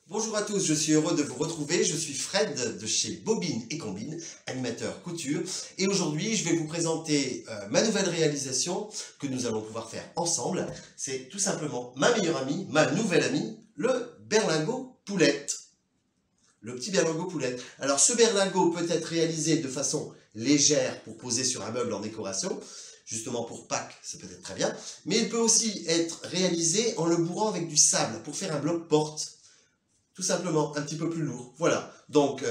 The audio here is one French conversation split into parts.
Bonjour à tous, je suis heureux de vous retrouver. Je suis Fred de chez Bobine et Combine, animateur couture. Et aujourd'hui, je vais vous présenter ma nouvelle réalisation que nous allons pouvoir faire ensemble. C'est tout simplement ma meilleure amie, ma nouvelle amie, le berlingot poulette. Le petit berlingot poulette. Alors ce berlingot peut être réalisé de façon légère pour poser sur un meuble en décoration. Justement pour Pâques, ça peut être très bien. Mais il peut aussi être réalisé en le bourrant avec du sable pour faire un bloc-porte. Tout simplement, un petit peu plus lourd. Voilà, donc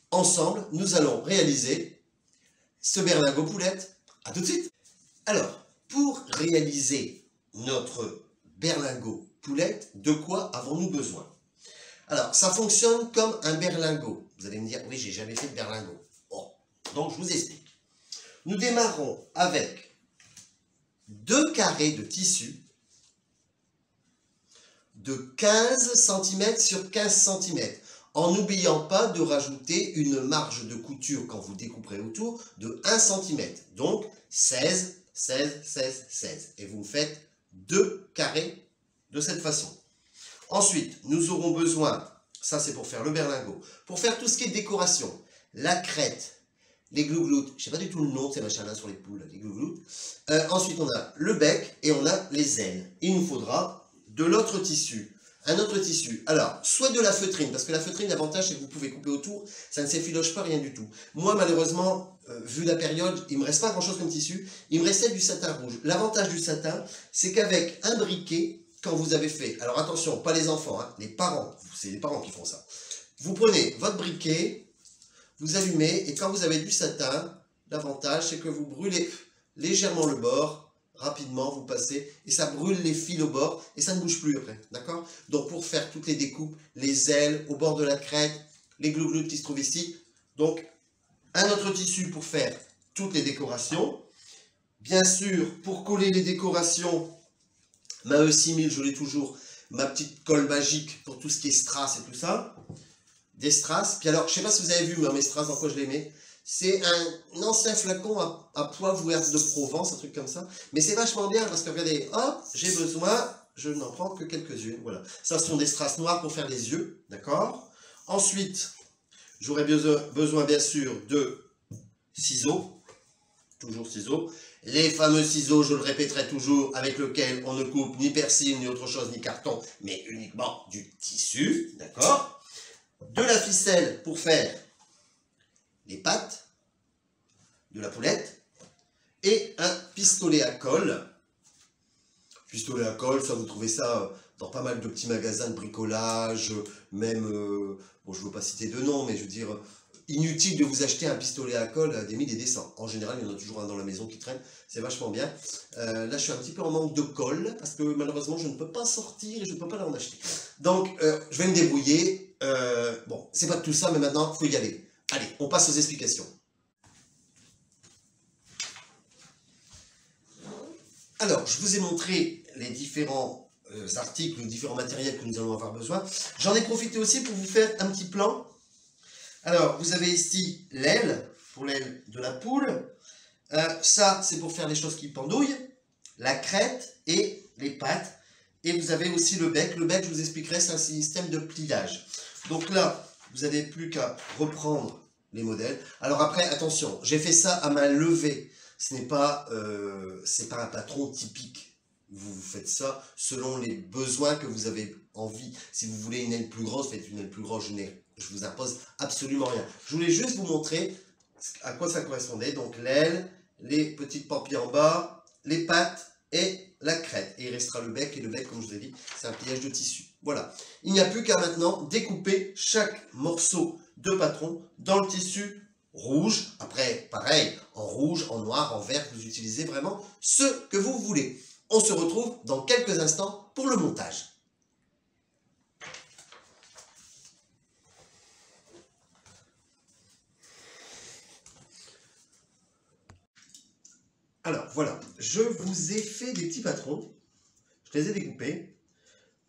ensemble, nous allons réaliser ce berlingot poulette. À tout de suite. Alors, pour réaliser notre berlingot poulette, de quoi avons-nous besoin? Alors, ça fonctionne comme un berlingot. Vous allez me dire, oui, j'ai jamais fait de berlingot. Bon, donc je vous explique. Nous démarrons avec 2 carrés de tissu de 15 cm sur 15 cm, en n'oubliant pas de rajouter une marge de couture quand vous découperez autour de 1 cm. Donc 16, 16, 16, 16. Et vous faites 2 carrés de cette façon. Ensuite, nous aurons besoin, ça c'est pour faire le berlingot, pour faire tout ce qui est décoration, la crête, les glougloutes, je ne sais pas du tout le nom de ces machins-là sur les poules, les glougloutes. Ensuite, on a le bec et on a les ailes. Il nous faudra de l'autre tissu, un autre tissu. Alors, soit de la feutrine, parce que la feutrine, l'avantage, c'est que vous pouvez couper autour, ça ne s'effiloche pas, rien du tout. Moi, malheureusement, vu la période, il ne me reste pas grand-chose comme tissu, il me restait du satin rouge. L'avantage du satin, c'est qu'avec un briquet, quand vous avez fait, alors attention, pas les enfants, hein, les parents, c'est les parents qui font ça. Vous prenez votre briquet, vous allumez, et quand vous avez du satin, l'avantage, c'est que vous brûlez légèrement le bord, rapidement, vous passez, et ça brûle les fils au bord, et ça ne bouge plus après, d'accord? Donc pour faire toutes les découpes, les ailes, au bord de la crête, les glougloutes qui se trouvent ici, donc un autre tissu pour faire toutes les décorations. Bien sûr, pour coller les décorations, ma E6000, je l'ai toujours, ma petite colle magique pour tout ce qui est strass et tout ça, des strass. Puis alors, je ne sais pas si vous avez vu mes strass, dans quoi je les mets. C'est un ancien flacon à poivre ou herbe de Provence, un truc comme ça. Mais c'est vachement bien parce que regardez, hop, j'ai besoin, je n'en prends que quelques-unes. Voilà. Ça, ce sont des strass noirs pour faire les yeux, d'accord? Ensuite, j'aurai besoin bien sûr de ciseaux, toujours ciseaux. Les fameux ciseaux, je le répéterai toujours, avec lesquels on ne coupe ni persil, ni autre chose, ni carton, mais uniquement du tissu, d'accord? De la ficelle pour faire les pattes de la poulette et un pistolet à colle. Pistolet à colle, ça vous trouvez ça dans pas mal de petits magasins de bricolage, même, bon je ne veux pas citer de nom, mais je veux dire, inutile de vous acheter un pistolet à colle à des 1000 et des 100. En général, il y en a toujours un dans la maison qui traîne, c'est vachement bien. Là, je suis un petit peu en manque de colle, parce que malheureusement, je ne peux pas sortir et je ne peux pas en acheter. Donc, je vais me débrouiller. Bon, c'est pas tout ça, mais maintenant, il faut y aller. Allez, on passe aux explications. Alors, je vous ai montré les différents articles, les différents matériels que nous allons avoir besoin. J'en ai profité aussi pour vous faire un petit plan. Alors, vous avez ici l'aile, pour l'aile de la poule. Ça, c'est pour faire les choses qui pendouillent. La crête et les pattes. Et vous avez aussi le bec. Le bec, je vous expliquerai, c'est un système de pliage. Donc là, vous n'avez plus qu'à reprendre les modèles. Alors après, attention, j'ai fait ça à main levée. Ce n'est pas, un patron typique. Vous faites ça selon les besoins que vous avez envie. Si vous voulez une aile plus grosse, faites une aile plus grosse. Je vous impose absolument rien. Je voulais juste vous montrer à quoi ça correspondait. Donc l'aile, les petites pampilles en bas, les pattes et la crête. Et il restera le bec. Et le bec, comme je vous ai dit, c'est un pliage de tissu. Voilà. Il n'y a plus qu'à maintenant découper chaque morceau de patron dans le tissu rouge. Après, pareil, en rouge, en noir, en vert, vous utilisez vraiment ce que vous voulez. On se retrouve dans quelques instants pour le montage. Alors voilà, je vous ai fait des petits patrons. Je les ai découpés.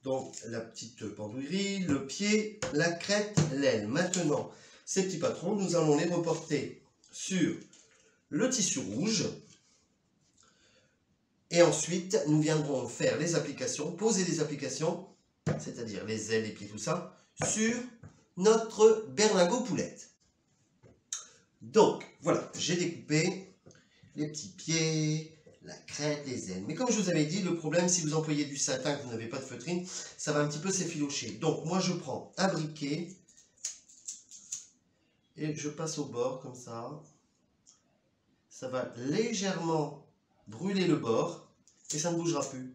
Donc la petite pendouillerie, le pied, la crête, l'aile. Maintenant, ces petits patrons, nous allons les reporter sur le tissu rouge. Et ensuite, nous viendrons faire les applications, poser les applications, c'est-à-dire les ailes, les pieds, tout ça, sur notre berlingot poulette. Donc, voilà, j'ai découpé les petits pieds, la crête, les ailes. Mais comme je vous avais dit, le problème, si vous employez du satin, que vous n'avez pas de feutrine, ça va un petit peu s'effilocher. Donc, moi, je prends un briquet et je passe au bord, comme ça. Ça va légèrement brûler le bord et ça ne bougera plus.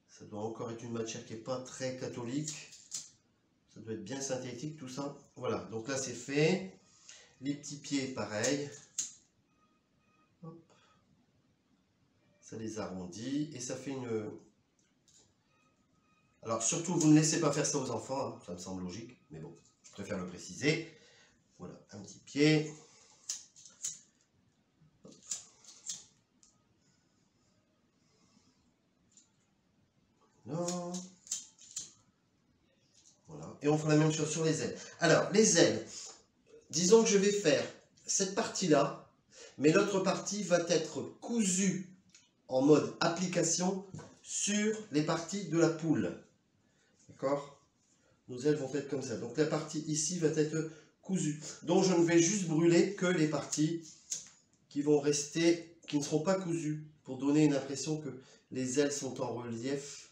Ça doit encore être une matière qui n'est pas très catholique. Ça doit être bien synthétique tout ça. Voilà, donc là c'est fait. Les petits pieds, pareil. Hop. Ça les arrondit et ça fait une... Alors surtout, vous ne laissez pas faire ça aux enfants, hein. Ça me semble logique, mais bon, je préfère le préciser. Voilà, un petit pied. Hop. Non. Voilà. Et on fera la même chose sur les ailes. Alors, les ailes, disons que je vais faire cette partie-là, mais l'autre partie va être cousue en mode application sur les parties de la poule. D'accord? Nos ailes vont être comme ça. Donc la partie ici va être cousue. Donc je ne vais juste brûler que les parties qui vont rester, qui ne seront pas cousues, pour donner une impression que les ailes sont en relief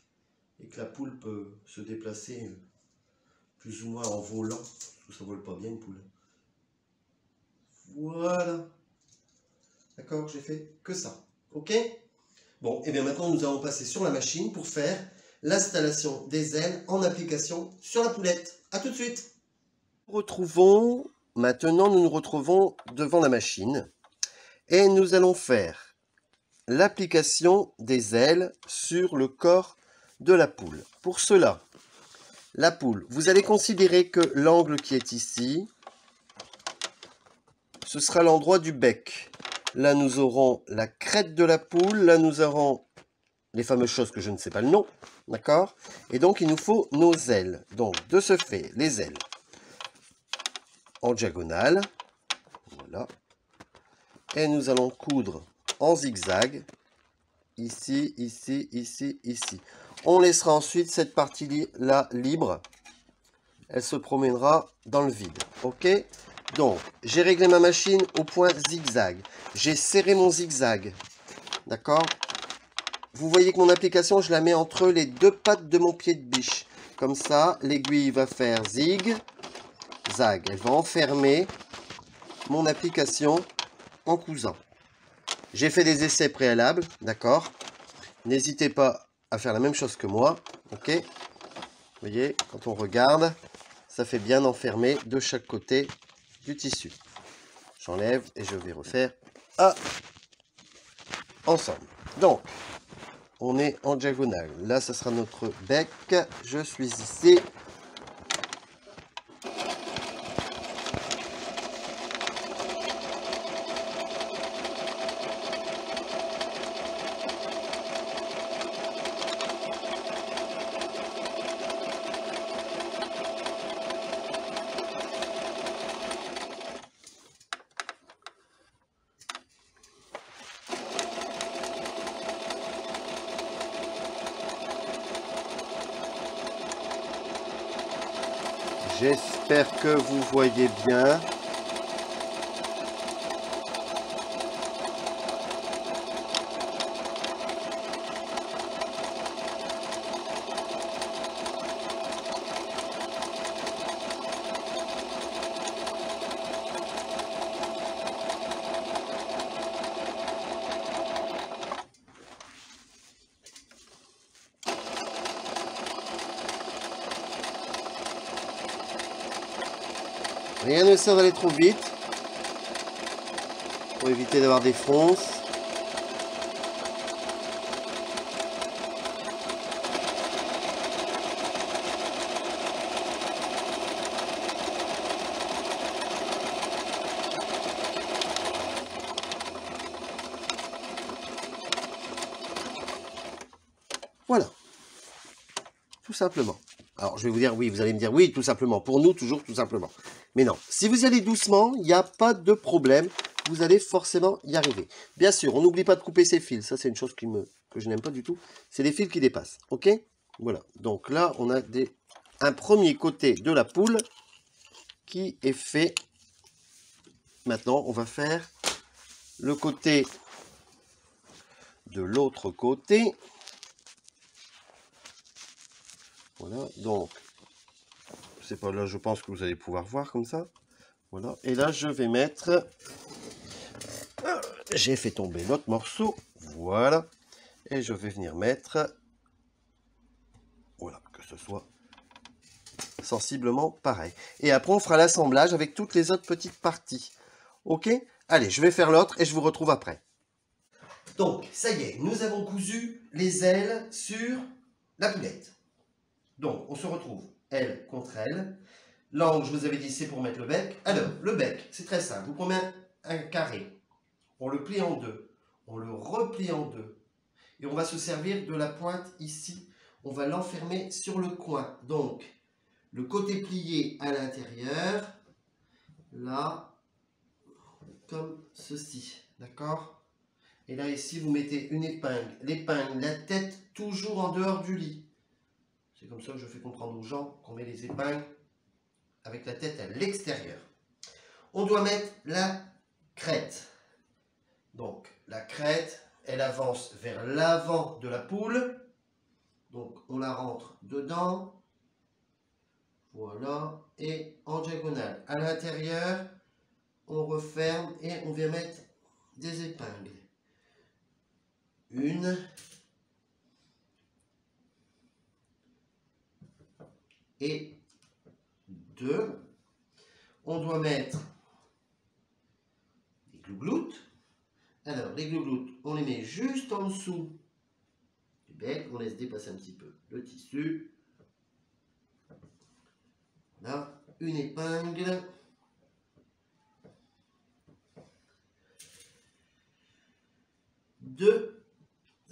et que la poule peut se déplacer plus ou moins en volant, parce que ça ne vole pas bien une poule. Voilà. D'accord, j'ai fait que ça. Ok? Bon, et bien maintenant nous allons passer sur la machine pour faire l'installation des ailes en application sur la poulette. A tout de suite. Maintenant nous nous retrouvons devant la machine et nous allons faire l'application des ailes sur le corps de la poule. Pour cela, la poule, vous allez considérer que l'angle qui est ici, ce sera l'endroit du bec. Là, nous aurons la crête de la poule. Là, nous aurons les fameuses choses que je ne sais pas le nom. D'accord? Et donc, il nous faut nos ailes. Donc, de ce fait, les ailes en diagonale. Voilà. Et nous allons coudre en zigzag. Ici, ici, ici, ici. On laissera ensuite cette partie-là libre. Elle se promènera dans le vide. Ok? Donc, j'ai réglé ma machine au point zigzag. J'ai serré mon zigzag. D'accord? Vous voyez que mon application, je la mets entre les deux pattes de mon pied de biche. Comme ça, l'aiguille va faire zig, zag. Elle va enfermer mon application en cousant. J'ai fait des essais préalables. D'accord? N'hésitez pas à faire la même chose que moi. Ok? Vous voyez, quand on regarde, ça fait bien enfermer de chaque côté du tissu. J'enlève et je vais refaire ensemble. Donc, on est en diagonale. Là, ça sera notre bec. Je suis ici. J'espère que vous voyez bien. Rien ne sert d'aller trop vite pour éviter d'avoir des fronces. Voilà, tout simplement. Alors, je vais vous dire, oui, vous allez me dire, oui, tout simplement. Pour nous, toujours tout simplement. Mais non, si vous y allez doucement, il n'y a pas de problème. Vous allez forcément y arriver. Bien sûr, on n'oublie pas de couper ces fils. Ça, c'est une chose que je n'aime pas du tout. C'est les fils qui dépassent, ok? Voilà, donc là, on a un premier côté de la poule qui est fait. Maintenant, on va faire le côté de l'autre côté. Voilà, donc, c'est pas là, je pense que vous allez pouvoir voir comme ça. Voilà, et là, je vais mettre... J'ai fait tomber l'autre morceau, voilà. Et je vais venir mettre... Voilà, que ce soit sensiblement pareil. Et après, on fera l'assemblage avec toutes les autres petites parties. Ok? Allez, je vais faire l'autre et je vous retrouve après. Donc, ça y est, nous avons cousu les ailes sur la poulette. Donc, on se retrouve aile contre aile. L'angle, je vous avais dit, c'est pour mettre le bec. Alors, le bec, c'est très simple. Vous prenez un carré, on le plie en deux, on le replie en deux. Et on va se servir de la pointe ici. On va l'enfermer sur le coin. Donc, le côté plié à l'intérieur, là, comme ceci. D'accord? Et là, ici, vous mettez une épingle. L'épingle, la tête toujours en dehors du lit. C'est comme ça que je fais comprendre aux gens qu'on met les épingles avec la tête à l'extérieur. On doit mettre la crête. Donc, la crête, elle avance vers l'avant de la poule. Donc, on la rentre dedans. Voilà. Et en diagonale. À l'intérieur, on referme et on vient mettre des épingles. Une. Et deux. On doit mettre des glougloutes. Alors, les glougloutes, on les met juste en dessous du bec. On laisse dépasser un petit peu le tissu. Là, une épingle. Deux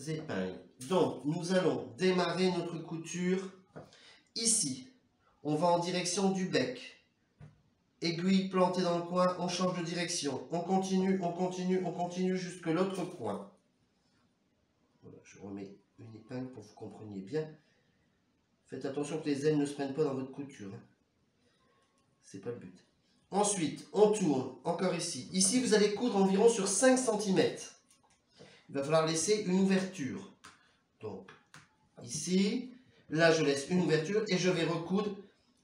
épingles. Donc, nous allons démarrer notre couture ici. On va en direction du bec. Aiguille plantée dans le coin, on change de direction. On continue, on continue, on continue jusque l'autre coin. Voilà, je remets une épingle pour que vous compreniez bien. Faites attention que les ailes ne se prennent pas dans votre couture. C'est pas le but. Ensuite, on tourne, encore ici. Ici, vous allez coudre environ sur 5 cm. Il va falloir laisser une ouverture. Donc, ici, là, je laisse une ouverture et je vais recoudre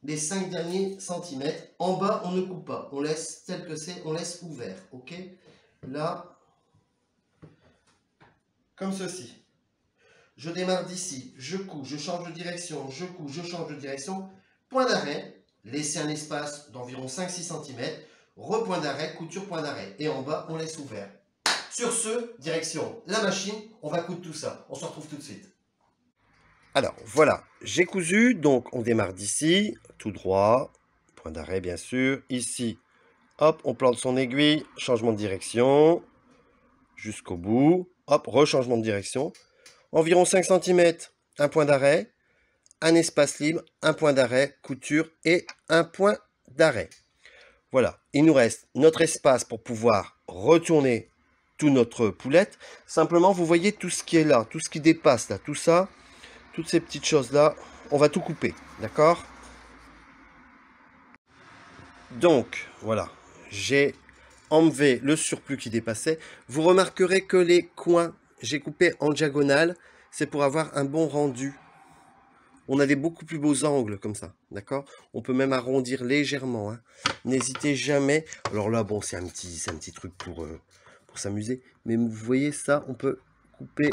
les 5 derniers centimètres. En bas, on ne coupe pas. On laisse tel que c'est, on laisse ouvert. Ok? Là, comme ceci. Je démarre d'ici, je couds, je change de direction, je couds, je change de direction. Point d'arrêt. Laissez un espace d'environ 5-6 cm. Repoint d'arrêt, couture, point d'arrêt. Et en bas, on laisse ouvert. Sur ce, direction la machine. On va coudre tout ça. On se retrouve tout de suite. Alors, voilà. J'ai cousu. Donc, on démarre d'ici. Tout droit. Point d'arrêt, bien sûr. Ici, hop, on plante son aiguille. Changement de direction. Jusqu'au bout. Hop, rechangement de direction. Environ 5 cm. Un point d'arrêt. Un espace libre, un point d'arrêt, couture et un point d'arrêt. Voilà, il nous reste notre espace pour pouvoir retourner toute notre poulette. Simplement, vous voyez tout ce qui est là, tout ce qui dépasse là, tout ça, toutes ces petites choses-là, on va tout couper, d'accord? Donc, voilà, j'ai enlevé le surplus qui dépassait. Vous remarquerez que les coins, j'ai coupé en diagonale, c'est pour avoir un bon rendu. On a des beaucoup plus beaux angles comme ça, d'accord? On peut même arrondir légèrement, hein. N'hésitez jamais. Alors là, bon, c'est un petit truc pour s'amuser. Mais vous voyez ça, on peut couper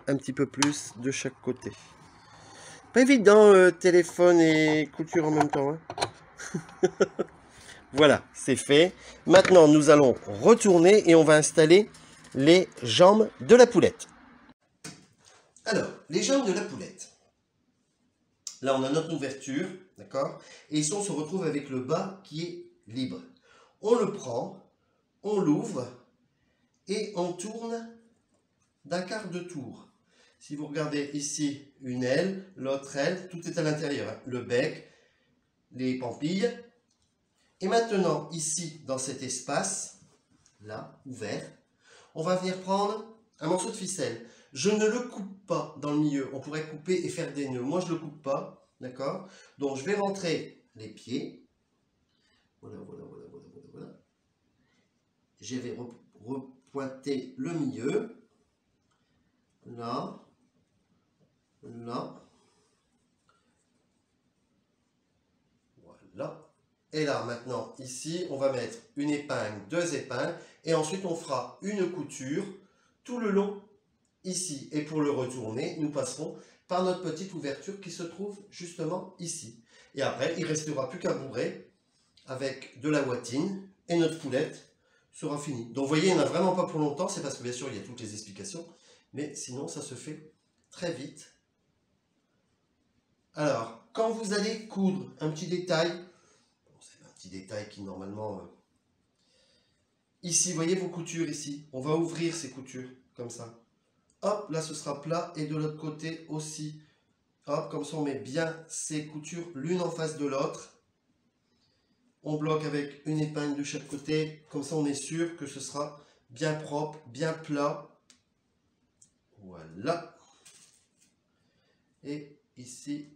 un petit peu plus de chaque côté. Pas évident, téléphone et couture en même temps, hein. Voilà, c'est fait. Maintenant, nous allons retourner et on va installer les jambes de la poulette. Alors, les jambes de la poulette. Là, on a notre ouverture, d'accord? Et ici, on se retrouve avec le bas qui est libre. On le prend, on l'ouvre et on tourne d'un quart de tour. Si vous regardez ici, une aile, l'autre aile, tout est à l'intérieur, hein. Le bec, les pampilles. Et maintenant, ici, dans cet espace, là, ouvert, on va venir prendre un morceau de ficelle. Je ne le coupe pas dans le milieu. On pourrait couper et faire des nœuds. Moi, je ne le coupe pas. D'accord? Donc, je vais rentrer les pieds. Voilà, voilà, voilà, voilà, voilà, voilà. Je vais repointer le milieu. Là. Là. Voilà. Et là, maintenant, ici, on va mettre une épingle, deux épingles. Et ensuite, on fera une couture tout le long ici. Et pour le retourner, nous passerons par notre petite ouverture qui se trouve justement ici. Et après, il ne restera plus qu'à bourrer avec de la watine et notre poulette sera finie. Donc vous voyez, il n'y en a vraiment pas pour longtemps, c'est parce que bien sûr, il y a toutes les explications. Mais sinon, ça se fait très vite. Alors, quand vous allez coudre, un petit détail, c'est un petit détail qui normalement... ici, voyez vos coutures ici, on va ouvrir ces coutures comme ça. Hop, là ce sera plat et de l'autre côté aussi. Hop, comme ça on met bien ces coutures l'une en face de l'autre. On bloque avec une épingle de chaque côté, comme ça on est sûr que ce sera bien propre, bien plat. Voilà. Et ici,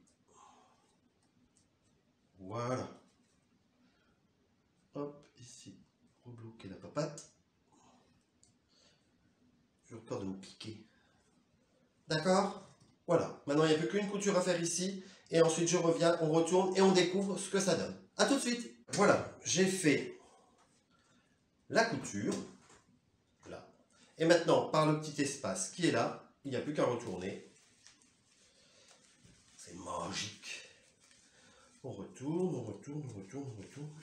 voilà. Hop, ici, rebloquer la papate. J'ai peur de me piquer. D'accord? Voilà. Maintenant, il n'y a plus qu'une couture à faire ici. Et ensuite, je reviens, on retourne et on découvre ce que ça donne. A tout de suite. Voilà, j'ai fait la couture. Là. Et maintenant, par le petit espace qui est là, il n'y a plus qu'à retourner. C'est magique. On retourne, on retourne, on retourne, on retourne.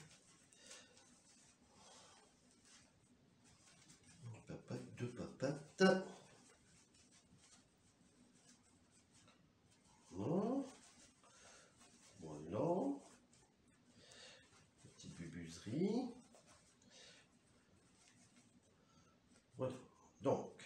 Papate, deux papates. Non. Voilà. Petite bubuserie. Voilà. Donc.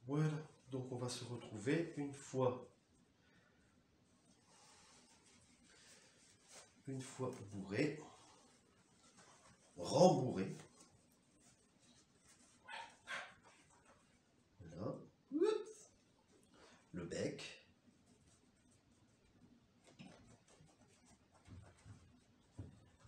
Voilà. Donc on va se retrouver une fois bourré, rembourré. Voilà. Le bec.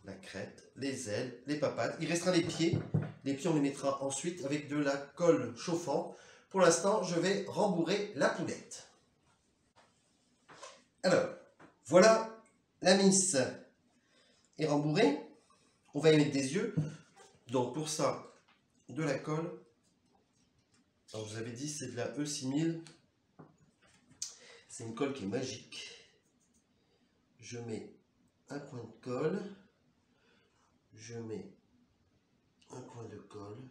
La crête, les ailes, les papates. Il restera les pieds. Les pieds, on les mettra ensuite avec de la colle chauffante. Pour l'instant, je vais rembourrer la poulette. Alors, voilà la miss est rembourrée. On va y mettre des yeux. Donc pour ça, de la colle. Alors je vous avais dit, c'est de la E6000. C'est une colle qui est magique. Je mets un point de colle. Je mets un point de colle.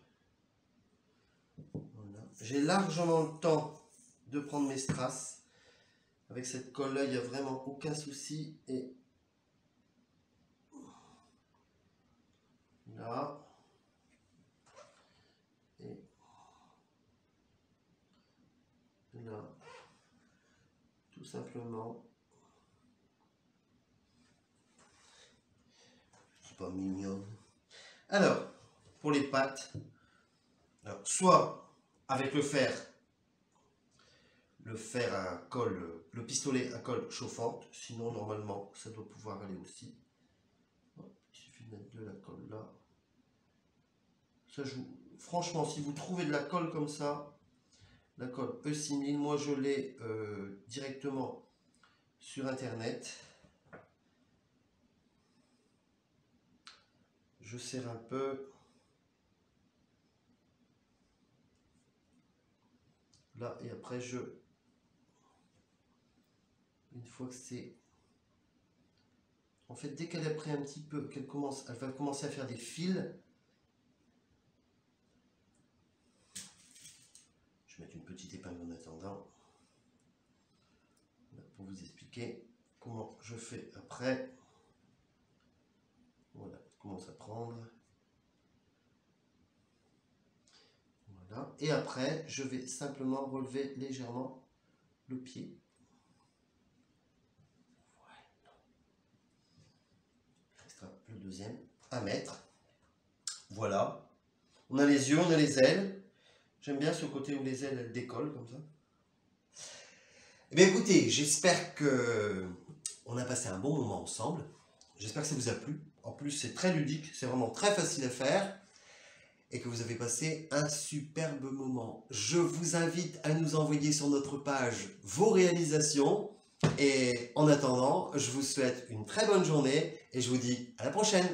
Voilà. J'ai largement le temps de prendre mes strass. Avec cette colle là, il n'y a vraiment aucun souci. Et là. Et là. Tout simplement. C'est pas mignon. Alors, pour les pattes, alors, soit avec le fer à colle, le pistolet à colle chauffante, sinon normalement ça doit pouvoir aller aussi. Il suffit de mettre de la colle là. Ça joue. Franchement, si vous trouvez de la colle comme ça, la colle E6000, moi je l'ai directement sur internet. Je serre un peu. Là, et après une fois que c'est... En fait, dès qu'elle a pris un petit peu, elle va commencer à faire des fils. Je vais mettre une petite épingle en attendant. Pour vous expliquer comment je fais après. Voilà, je commence à prendre. Voilà. Et après, je vais simplement relever légèrement le pied. Voilà. deuxième, à mettre. Voilà. On a les yeux, on a les ailes. J'aime bien ce côté où les ailes elles décollent comme ça. Eh bien écoutez, j'espère que on a passé un bon moment ensemble. J'espère que ça vous a plu. En plus, c'est très ludique, c'est vraiment très facile à faire. Et que vous avez passé un superbe moment. Je vous invite à nous envoyer sur notre page vos réalisations. Et en attendant, je vous souhaite une très bonne journée et je vous dis à la prochaine.